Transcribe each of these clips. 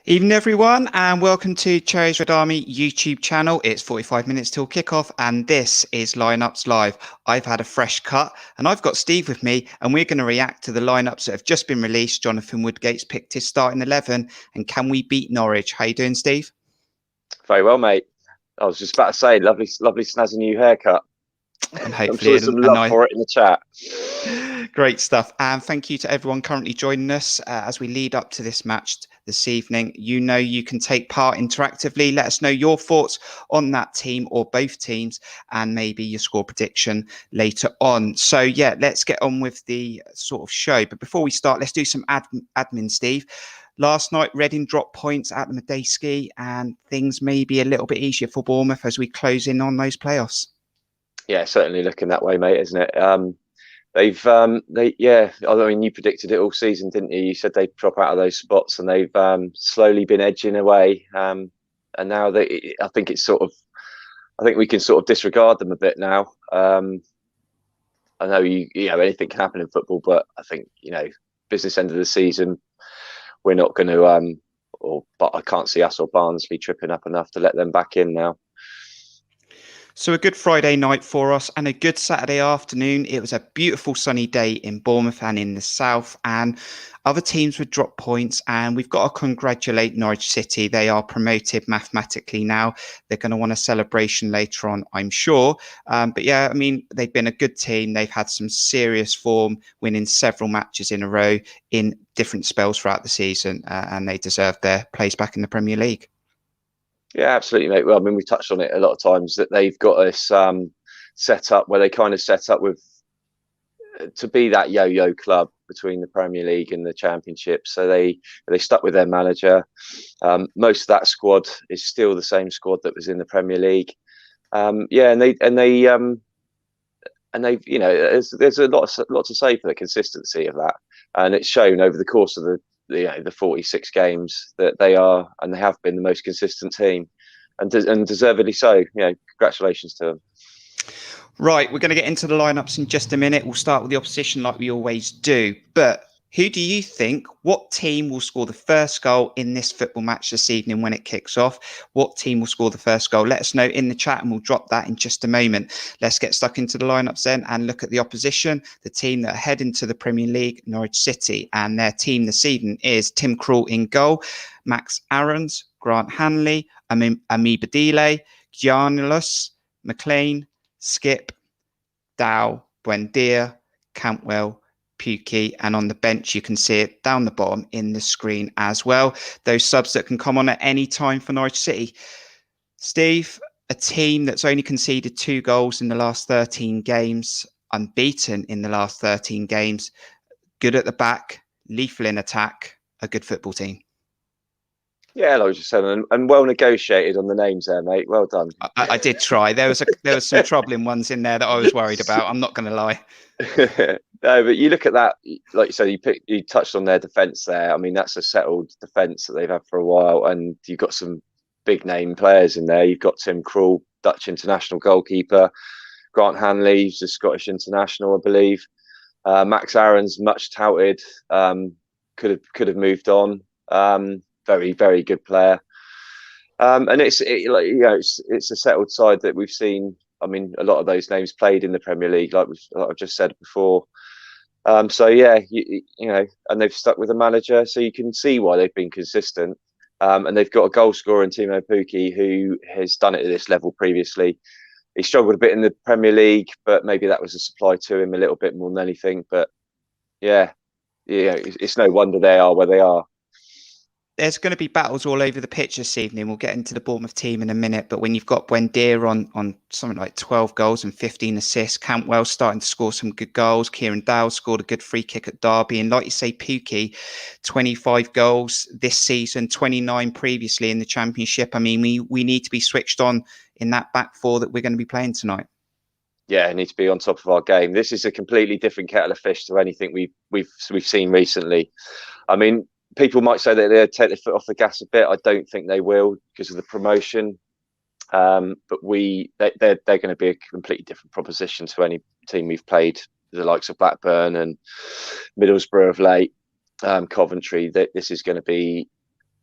Evening, everyone, and welcome to Cherries Red Army YouTube channel. It's 45 minutes till kickoff, and this is Lineups Live. I've had a fresh cut, and I've got Steve with me, and we're going to react to the lineups that have just been released. Jonathan Woodgate's picked his starting 11, and can we beat Norwich? How you doing, Steve? Very well, mate. I was just about to say, lovely snazzy new haircut. And I'm hopefully sure there's some love for it in the chat. Great stuff. And thank you to everyone currently joining us as we lead up to this match this evening. You know, you can take part interactively. Let us know your thoughts on that team or both teams and maybe your score prediction later on. So, yeah, let's get on with the sort of show. But before we start, let's do some admin, Steve. Last night, Reading dropped points at the Medeski and things may be a little bit easier for Bournemouth as we close in on those playoffs. Yeah, certainly looking that way, mate, isn't it? I mean, you predicted it all season, didn't you? You said they'd drop out of those spots, and they've slowly been edging away. And now I think we can sort of disregard them a bit now. I know anything can happen in football, but I think business end of the season, we're not going to but I can't see us or Barnsley tripping up enough to let them back in now. So a good Friday night for us and a good Saturday afternoon. It was a beautiful sunny day in Bournemouth and in the south, and other teams would drop points, and we've got to congratulate Norwich City. They are promoted mathematically now. They're going to want a celebration later on, I'm sure. But yeah, I mean, they've been a good team. They've had some serious form, winning several matches in a row in different spells throughout the season, and they deserve their place back in the Premier League. Yeah, absolutely, mate. Well, I mean, we touched on it a lot of times that they've got this set up where they kind of set up with to be that yo-yo club between the Premier League and the Championship. So they stuck with their manager. Most of that squad is still the same squad that was in the Premier League. And they've there's a lot to say for the consistency of that, and it's shown over the course of the 46 games that they are and they have been the most consistent team, and deservedly so. Congratulations to them. Right, we're going to get into the lineups in just a minute. We'll start with the opposition like we always do. But who do you think, what team will score the first goal in this football match this evening when it kicks off? What team will score the first goal? Let us know in the chat and we'll drop that in just a moment. Let's get stuck into the lineups then and look at the opposition, the team that are heading to the Premier League, Norwich City. And their team this evening is Tim Krul in goal, Max Aarons, Grant Hanley, Ami Badile, Giannis, McLean, Skip, Dow, Buendia, Cantwell, Pukki, and on the bench you can see it down the bottom in the screen as well. Those subs that can come on at any time for Norwich City. Steve, a team that's only conceded 2 goals in the last 13 games, unbeaten in the last 13 games, good at the back, lethal in attack, a good football team. Yeah, like I was just saying, and well negotiated on the names there, mate. Well done. I did try. There was some troubling ones in there that I was worried about. I'm not going to lie. No, but you look at that, like you said, you touched on their defence there. I mean, that's a settled defence that they've had for a while, and you've got some big name players in there. You've got Tim Krul, Dutch international goalkeeper, Grant Hanley, who's a Scottish international, I believe. Max Aarons, much touted, could have moved on. Very, very good player. And it's a settled side that we've seen. I mean, a lot of those names played in the Premier League, like I've just said before. So yeah, and they've stuck with a manager, so you can see why they've been consistent. And they've got a goal scorer in Timo Pukki who has done it at this level previously. He struggled a bit in the Premier League, but maybe that was a supply to him a little bit more than anything. But yeah, it's no wonder they are where they are. There's going to be battles all over the pitch this evening. We'll get into the Bournemouth team in a minute, but when you've got Buendia on something like 12 goals and 15 assists, Cantwell starting to score some good goals, Kieran Dowell scored a good free kick at Derby, and like you say, Pukki, 25 goals this season, 29 previously in the Championship. I mean, we need to be switched on in that back four that we're going to be playing tonight. Yeah, need to be on top of our game. This is a completely different kettle of fish to anything we've seen recently. I mean, people might say that they'll take their foot off the gas a bit. I don't think they will because of the promotion. But they're going to be a completely different proposition to any team we've played, the likes of Blackburn and Middlesbrough of late, Coventry. This is going to be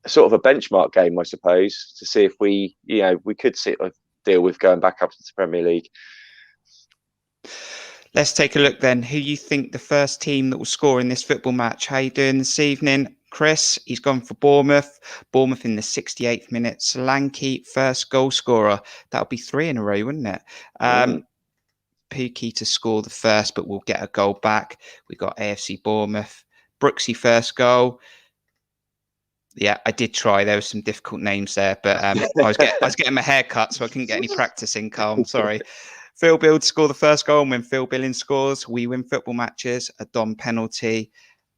sort of a benchmark game, I suppose, to see if we could deal with going back up to the Premier League. Let's take a look then. Who you think the first team that will score in this football match? How you doing this evening? Chris, he's gone for Bournemouth. Bournemouth in the 68th minute. Solanke, first goal scorer. That would be 3 in a row, wouldn't it? Pookie to score the first, but we'll get a goal back. We got AFC Bournemouth. Brooksy first goal. Yeah, I did try. There were some difficult names there, but I was getting my hair cut, so I couldn't get any practice in. Calm, sorry. Phil Bill to score the first goal, and when Phil Billing scores, we win football matches. A Dom penalty,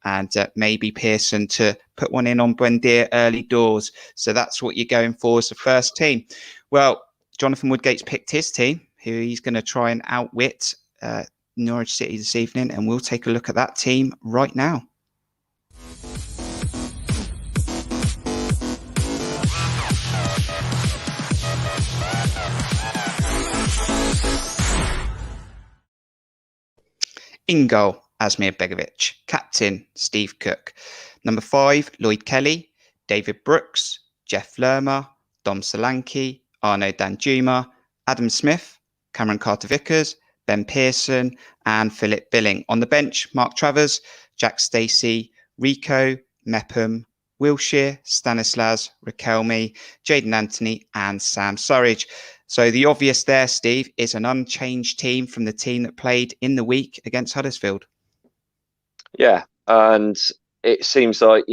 and maybe Pearson to put one in on Buendia early doors. So that's what you're going for as the first team. Well, Jonathan Woodgate's picked his team, who he's going to try and outwit Norwich City this evening, and we'll take a look at that team right now. In goal, Asmir Begovic. Captain, Steve Cook. Number 5, Lloyd Kelly. David Brooks. Jeff Lerma. Dom Solanke. Arno Danjuma. Adam Smith. Cameron Carter-Vickers. Ben Pearson. And Philip Billing. On the bench, Mark Travers. Jack Stacey. Rico. Mepham. Wilshire. Stanislas. Riquelme. Jaden Anthony. And Sam Surridge. So the obvious there, Steve, is an unchanged team from the team that played in the week against Huddersfield. Yeah, and it seems like,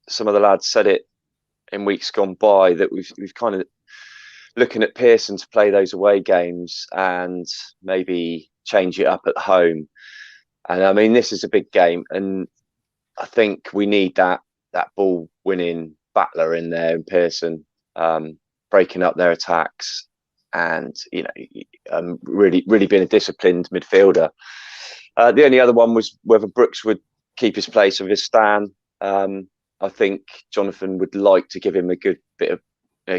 some of the lads said it in weeks gone by that we've kind of looking at Pearson to play those away games and maybe change it up at home. And I mean, this is a big game, and I think we need that ball winning battler in there in Pearson, breaking up their attacks. And really being a disciplined midfielder. The only other one was whether Brooks would keep his place with his Stan. I think Jonathan would like to give him a good bit of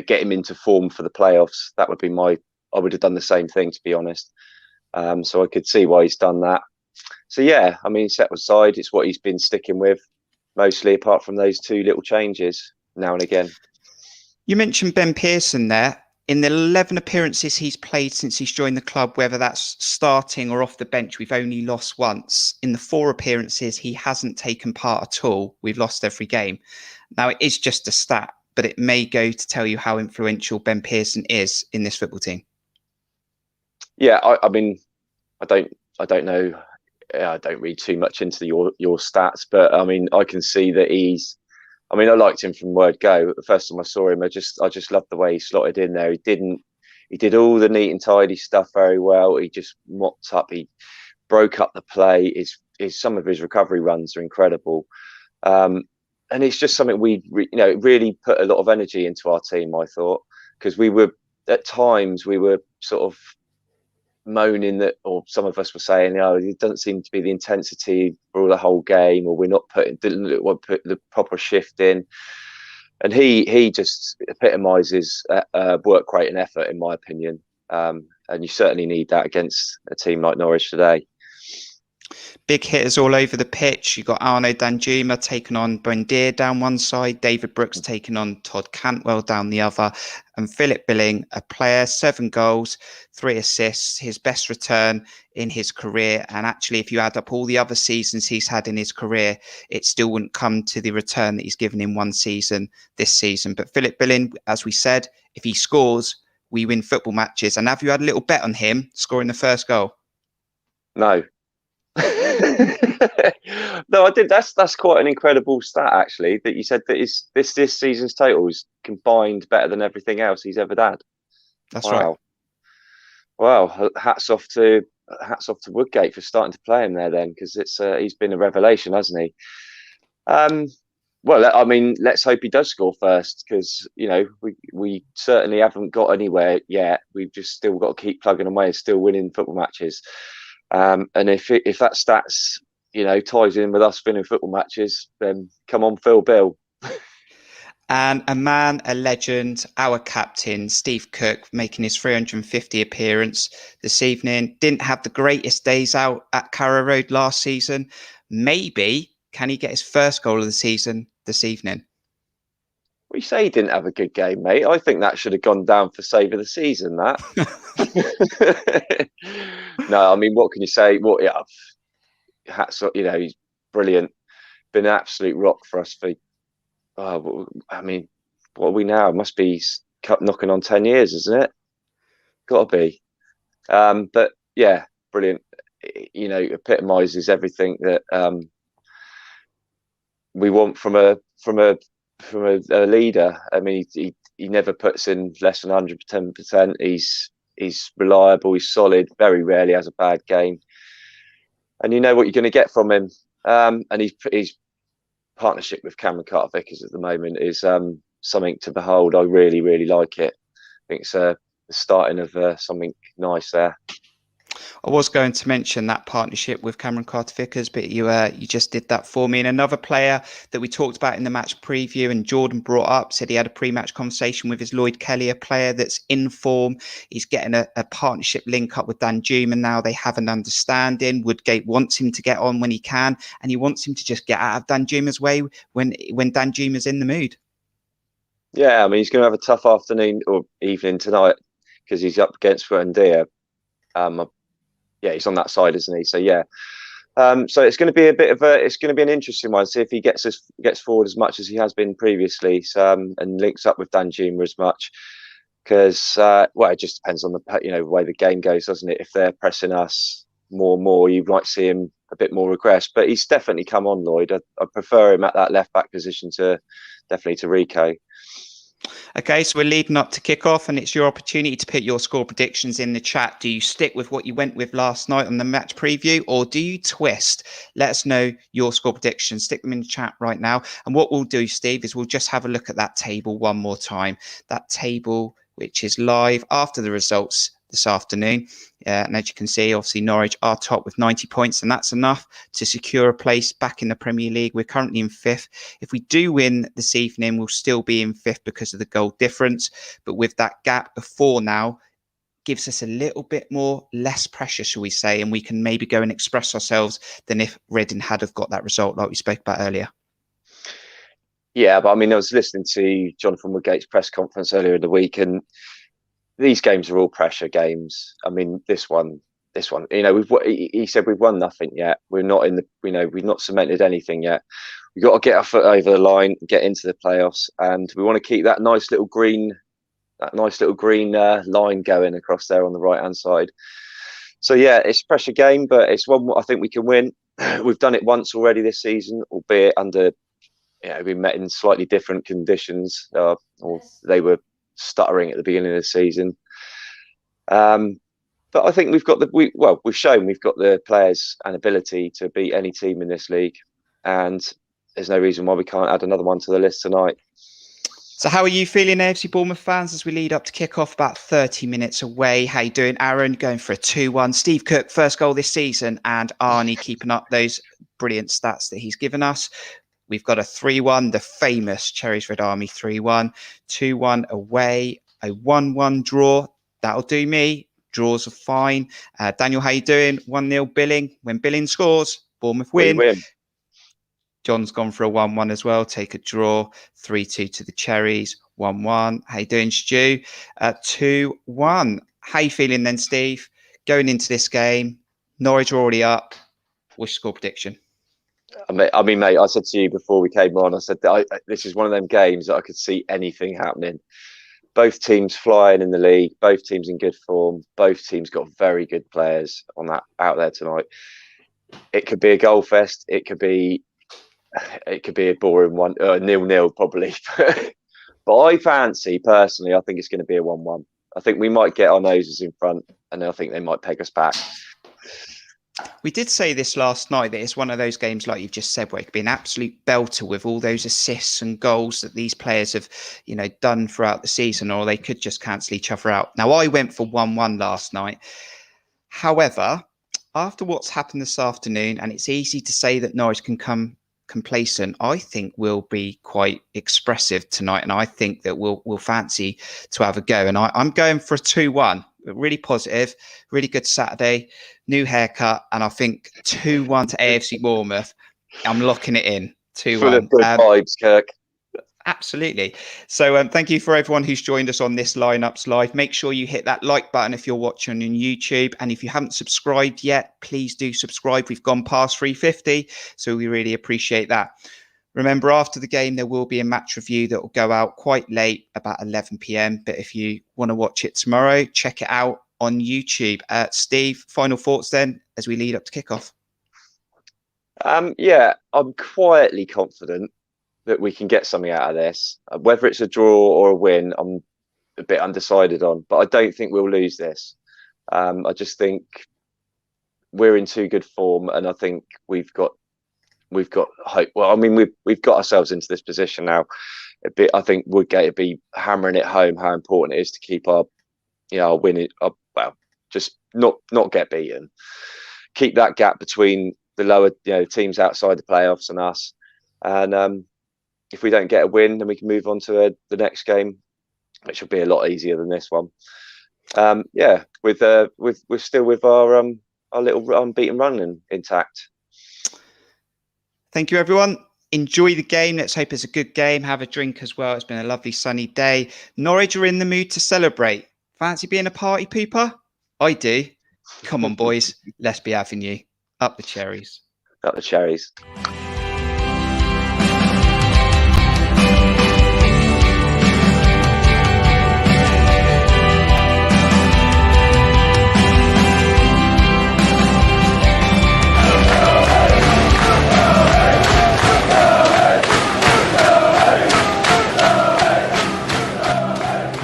get him into form for the playoffs. That would be I would have done the same thing, to be honest. So I could see why he's done that. So yeah, I mean, set aside, it's what he's been sticking with mostly, apart from those 2 little changes now and again. You mentioned Ben Pearson there. In the 11 appearances he's played since he's joined the club, whether that's starting or off the bench, we've only lost once. In the 4 appearances, he hasn't taken part at all. We've lost every game. Now, it is just a stat, but it may go to tell you how influential Ben Pearson is in this football team. Yeah, I mean, I don't know. I don't read too much into your stats, but I mean, I can see that I liked him from word go. The first time I saw him, I just loved the way he slotted in there. He did all the neat and tidy stuff very well. He just mopped up. He broke up the play. Some of his recovery runs are incredible. And it's just something really put a lot of energy into our team, I thought, because at times we were sort of moaning that, or some of us were saying, it doesn't seem to be the intensity for the whole game, or we're not put the proper shift in. And he just epitomises work rate and effort, in my opinion. And you certainly need that against a team like Norwich today. Big hitters all over the pitch. You've got Arno Danjuma taking on Buendia down one side, David Brooks taking on Todd Cantwell down the other, and Philip Billing, a player, 7 goals, 3 assists, his best return in his career. And actually, if you add up all the other seasons he's had in his career, it still wouldn't come to the return that he's given in one season this season. But Philip Billing, as we said, if he scores, we win football matches. And have you had a little bet on him scoring the first goal? No. No, I did. That's quite an incredible stat, actually, that you said that this season's total is combined better than everything else he's ever had. That's right. Wow, hats off to Woodgate for starting to play him there then, because he's been a revelation, hasn't he? Well, I mean, let's hope he does score first, because we certainly haven't got anywhere yet. We've just still got to keep plugging away and still winning football matches. And if that stats, ties in with us winning football matches, then come on, Phil Bill. And a man, a legend, our captain, Steve Cook, making his 350 appearance this evening. Didn't have the greatest days out at Carrow Road last season. Maybe, can he get his first goal of the season this evening? Well, you say he didn't have a good game, mate. I think that should have gone down for save of the season. That. No, I mean, what can you say? What? Yeah, hats off. He's brilliant. Been an absolute rock for us for. I mean, what are we now? It must be knocking on 10 years, isn't it? Got to be. But yeah, brilliant. Epitomises everything that we want from a leader. I mean, he never puts in less than 110%. He's reliable. He's solid. Very rarely has a bad game, and you know what you're going to get from him. And his partnership with Cameron Carter-Vickers at the moment is something to behold. I really, really like it. I think it's the starting of something nice there. I was going to mention that partnership with Cameron Carter-Vickers, but you just did that for me. And another player that we talked about in the match preview and Jordan brought up, said he had a pre-match conversation with his Lloyd Kelly, a player that's in form. He's getting a partnership link up with Dan Juma now. They have an understanding. Woodgate wants him to get on when he can, and he wants him to just get out of Dan Juma's way when Dan Juma's in the mood. Yeah, I mean, he's going to have a tough afternoon or evening tonight because he's up against Buendia. Yeah, he's on that side, isn't he? So yeah, so it's going to be it's going to be an interesting one. See if he gets forward as much as he has been previously, and links up with Dan Juma as much. Because it just depends on the way the game goes, doesn't it? If they're pressing us more and more, you might see him a bit more regress. But he's definitely come on, Lloyd. I prefer him at that left back position to Rico. Okay, so we're leading up to kick-off, and it's your opportunity to put your score predictions in the chat. Do you stick with what you went with last night on the match preview, or do you twist? Let us know your score predictions. Stick them in the chat right now. And what we'll do, Steve, is we'll just have a look at that table one more time. That table, which is live after the results this afternoon. And as you can see, obviously Norwich are top with 90 points, and that's enough to secure a place back in the Premier League. We're currently in 5th. If we do win this evening, we'll still be in 5th because of the goal difference. But with that gap before now, gives us a little bit less pressure, shall we say, and we can maybe go and express ourselves than if Reading had have got that result like we spoke about earlier. Yeah, but I mean, I was listening to Jonathan Woodgate's press conference earlier in the week, and these games are all pressure games. I mean, this one, he said we've won nothing yet. We're not in the, we've not cemented anything yet. We've got to get our foot over the line, get into the playoffs, and we want to keep that nice little green line going across there on the right hand side. So yeah, it's a pressure game, but it's one I think we can win. We've done it once already this season, albeit under, we met in slightly different conditions, or they were stuttering at the beginning of the season. But I think we've shown we've got the players and ability to beat any team in this league, and there's no reason why we can't add another one to the list tonight. So how are you feeling, AFC Bournemouth fans, as we lead up to kick-off, about 30 minutes away? How you doing, Aaron? Going for a 2-1. Steve Cook, first goal this season, and Arnie keeping up those brilliant stats that he's given us. We've got a 3-1, the famous Cherries Red Army 3-1, 2-1 away, a 1-1 draw. That'll do me. Draws are fine. Daniel, how you doing? 1-0 Billing. When Billing scores, Bournemouth win. John's gone for a 1-1 as well. Take a draw. 3-2 to the Cherries. 1-1. How you doing, Stu? 2-1. How you feeling then, Steve? Going into this game, Norwich are already up. What's your score prediction? I mean, mate, I said to you before we came on, I said that this is one of them games that I could see anything happening. Both teams flying in the league, both teams in good form, both teams got very good players out there tonight. It could be a goal fest. It could be a boring one, 0-0 probably. But I fancy, personally, I think it's going to be a 1-1. I think we might get our noses in front, and I think they might peg us back. We did say this last night that it's one of those games, like you've just said, where it could be an absolute belter with all those assists and goals that these players have, done throughout the season, or they could just cancel each other out. Now, I went for 1-1 last night. However, after what's happened this afternoon, and it's easy to say that Norwich can come complacent, I think we'll be quite expressive tonight, and I think that we'll fancy to have a go. And I'm going for a 2-1. Really positive, really good Saturday, new haircut, and I think 2-1 to AFC Bournemouth. I'm locking it in. 2-1. Full of good vibes, Kirk. Absolutely. So thank you for everyone who's joined us on this Lineups Live. Make sure you hit that like button if you're watching on YouTube. And if you haven't subscribed yet, please do subscribe. We've gone past 350, so we really appreciate that. Remember, after the game, there will be a match review that will go out quite late, about 11 p.m. But if you want to watch it tomorrow, check it out on YouTube. Steve, final thoughts then as we lead up to kickoff. Yeah, I'm quietly confident that we can get something out of this. Whether it's a draw or a win, I'm a bit undecided on, but I don't think we'll lose this. I just think we're in too good form, and I think we've got hope. Well, I mean, we've got ourselves into this position now. I think Woodgate would be hammering it home how important it is to keep our winning. Well, just not get beaten. Keep that gap between the lower teams outside the playoffs and us, and if we don't get a win, then we can move on to the next game, which will be a lot easier than this one. Yeah, we're still with our little unbeaten run intact. Thank you, everyone. Enjoy the game. Let's hope it's a good game. Have a drink as well. It's been a lovely sunny day. Norwich are in the mood to celebrate. Fancy being a party pooper? I do. Come on, boys. Let's be having you. Up the cherries. Up the cherries.